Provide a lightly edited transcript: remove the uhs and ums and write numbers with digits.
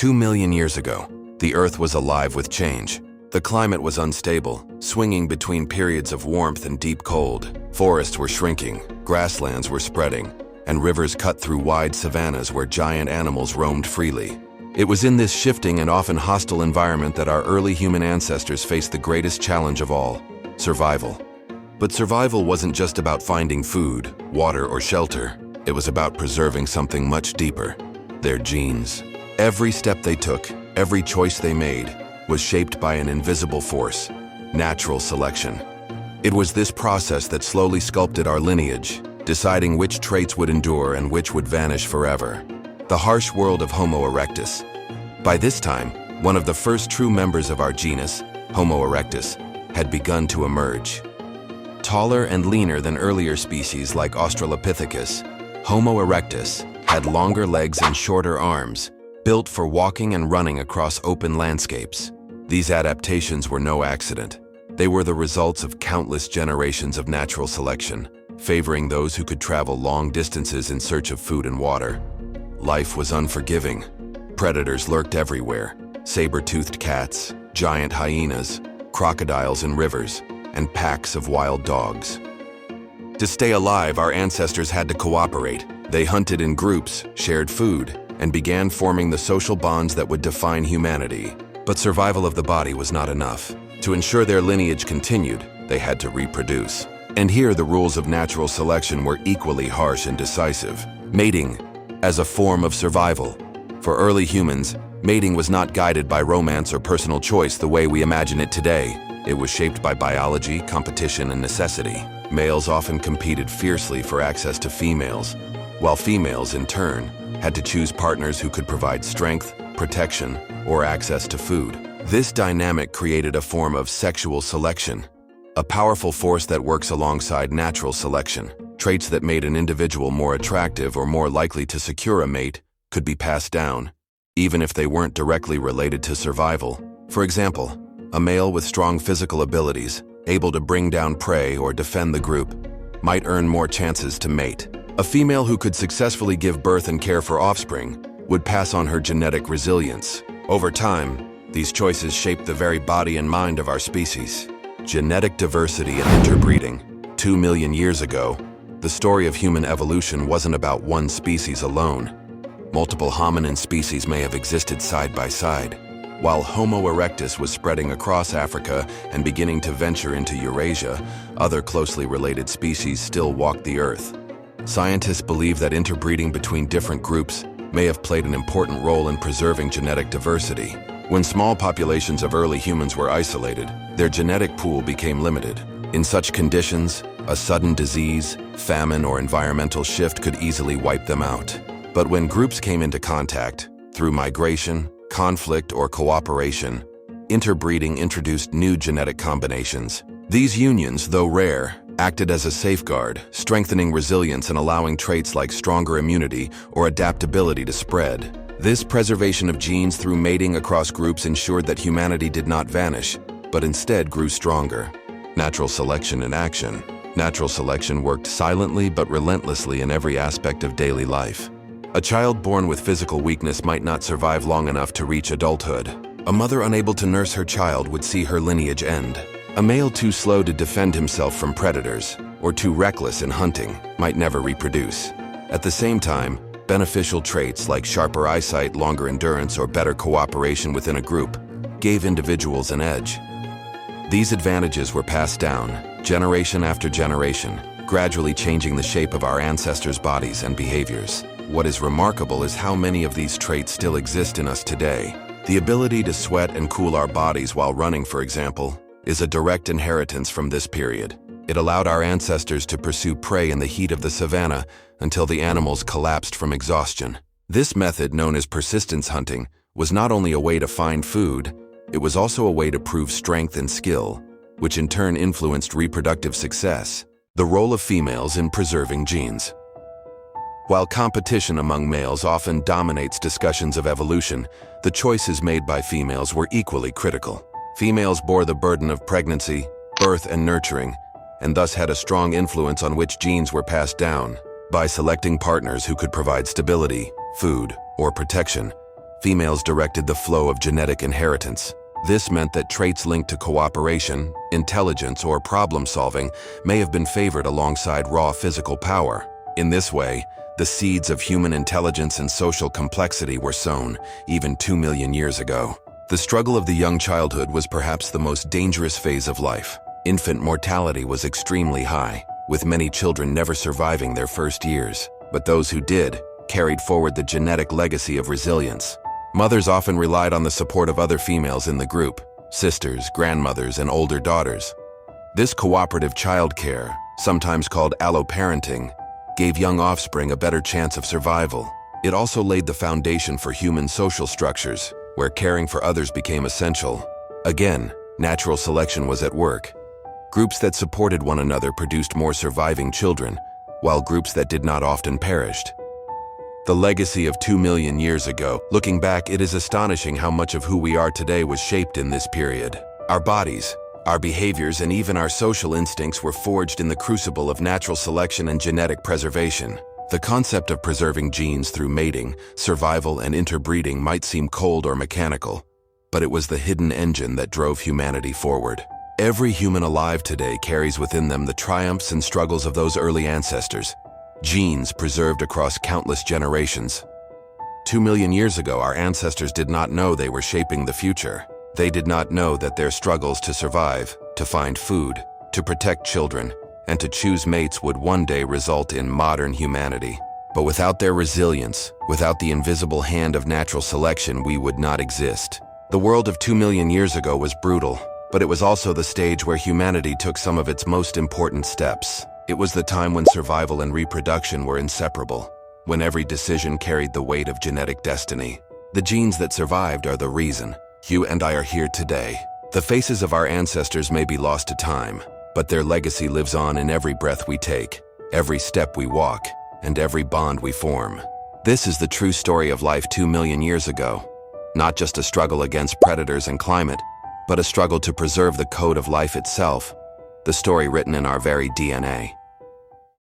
2 million years ago, the Earth was alive with change. The climate was unstable, swinging between periods of warmth and deep cold. Forests were shrinking, grasslands were spreading, and rivers cut through wide savannas where giant animals roamed freely. It was in this shifting and often hostile environment that our early human ancestors faced the greatest challenge of all: survival. But survival wasn't just about finding food, water, or shelter. It was about preserving something much deeper: their genes. Every step they took, every choice they made, was shaped by an invisible force: natural selection. It was this process that slowly sculpted our lineage, deciding which traits would endure and which would vanish forever. The harsh world of Homo erectus. By this time, one of the first true members of our genus, Homo erectus, had begun to emerge. Taller and leaner than earlier species like Australopithecus, Homo erectus had longer legs and shorter arms, built for walking and running across open landscapes. These adaptations were no accident. They were the results of countless generations of natural selection, favoring those who could travel long distances in search of food and water. Life was unforgiving. Predators lurked everywhere: saber-toothed cats, giant hyenas, crocodiles in rivers, and packs of wild dogs. To stay alive, our ancestors had to cooperate. They hunted in groups, shared food, and began forming the social bonds that would define humanity. But survival of the body was not enough. To ensure their lineage continued, they had to reproduce. And here the rules of natural selection were equally harsh and decisive. Mating, as a form of survival. For early humans, mating was not guided by romance or personal choice the way we imagine it today. It was shaped by biology, competition, and necessity. Males often competed fiercely for access to females, while females, in turn, had to choose partners who could provide strength, protection, or access to food. This dynamic created a form of sexual selection, a powerful force that works alongside natural selection. Traits that made an individual more attractive or more likely to secure a mate could be passed down, even if they weren't directly related to survival. For example, a male with strong physical abilities, able to bring down prey or defend the group, might earn more chances to mate. A female who could successfully give birth and care for offspring would pass on her genetic resilience. Over time, these choices shaped the very body and mind of our species. Genetic diversity and interbreeding. 2 million years ago, the story of human evolution wasn't about one species alone. Multiple hominin species may have existed side by side. While Homo erectus was spreading across Africa and beginning to venture into Eurasia, other closely related species still walked the earth. Scientists believe that interbreeding between different groups may have played an important role in preserving genetic diversity. When small populations of early humans were isolated, their genetic pool became limited. In such conditions, a sudden disease, famine, or environmental shift could easily wipe them out. But when groups came into contact, through migration, conflict, or cooperation, interbreeding introduced new genetic combinations. These unions, though rare, acted as a safeguard, strengthening resilience and allowing traits like stronger immunity or adaptability to spread. This preservation of genes through mating across groups ensured that humanity did not vanish, but instead grew stronger. Natural selection in action. Natural selection worked silently but relentlessly in every aspect of daily life. A child born with physical weakness might not survive long enough to reach adulthood. A mother unable to nurse her child would see her lineage end. A male too slow to defend himself from predators, or too reckless in hunting, might never reproduce. At the same time, beneficial traits like sharper eyesight, longer endurance, or better cooperation within a group gave individuals an edge. These advantages were passed down, generation after generation, gradually changing the shape of our ancestors' bodies and behaviors. What is remarkable is how many of these traits still exist in us today. The ability to sweat and cool our bodies while running, for example, is a direct inheritance from this period. It allowed our ancestors to pursue prey in the heat of the savanna until the animals collapsed from exhaustion. This method, known as persistence hunting, was not only a way to find food, it was also a way to prove strength and skill, which in turn influenced reproductive success. The role of females in preserving genes. While competition among males often dominates discussions of evolution, the choices made by females were equally critical. Females bore the burden of pregnancy, birth, and nurturing, and thus had a strong influence on which genes were passed down. By selecting partners who could provide stability, food, or protection, females directed the flow of genetic inheritance. This meant that traits linked to cooperation, intelligence, or problem-solving may have been favored alongside raw physical power. In this way, the seeds of human intelligence and social complexity were sown, even 2 million years ago. The struggle of the young childhood was perhaps the most dangerous phase of life. Infant mortality was extremely high, with many children never surviving their first years. But those who did carried forward the genetic legacy of resilience. Mothers often relied on the support of other females in the group, sisters, grandmothers, and older daughters. This cooperative childcare, sometimes called alloparenting, gave young offspring a better chance of survival. It also laid the foundation for human social structures, where caring for others became essential. Again, natural selection was at work. Groups that supported one another produced more surviving children, while groups that did not often perished. The legacy of 2 million years ago. Looking back, it is astonishing how much of who we are today was shaped in this period. Our bodies, our behaviors, and even our social instincts were forged in the crucible of natural selection and genetic preservation. The concept of preserving genes through mating, survival, and interbreeding might seem cold or mechanical, but it was the hidden engine that drove humanity forward. Every human alive today carries within them the triumphs and struggles of those early ancestors. Genes preserved across countless generations. 2 million years ago, our ancestors did not know they were shaping the future. They did not know that their struggles to survive, to find food, to protect children, and to choose mates would one day result in modern humanity. But without their resilience, without the invisible hand of natural selection, we would not exist. The world of 2 million years ago was brutal, but it was also the stage where humanity took some of its most important steps. It was the time when survival and reproduction were inseparable, when every decision carried the weight of genetic destiny. The genes that survived are the reason you and I are here today. The faces of our ancestors may be lost to time, but their legacy lives on in every breath we take, every step we walk, and every bond we form. This is the true story of life 2 million years ago. Not just a struggle against predators and climate, but a struggle to preserve the code of life itself, the story written in our very DNA.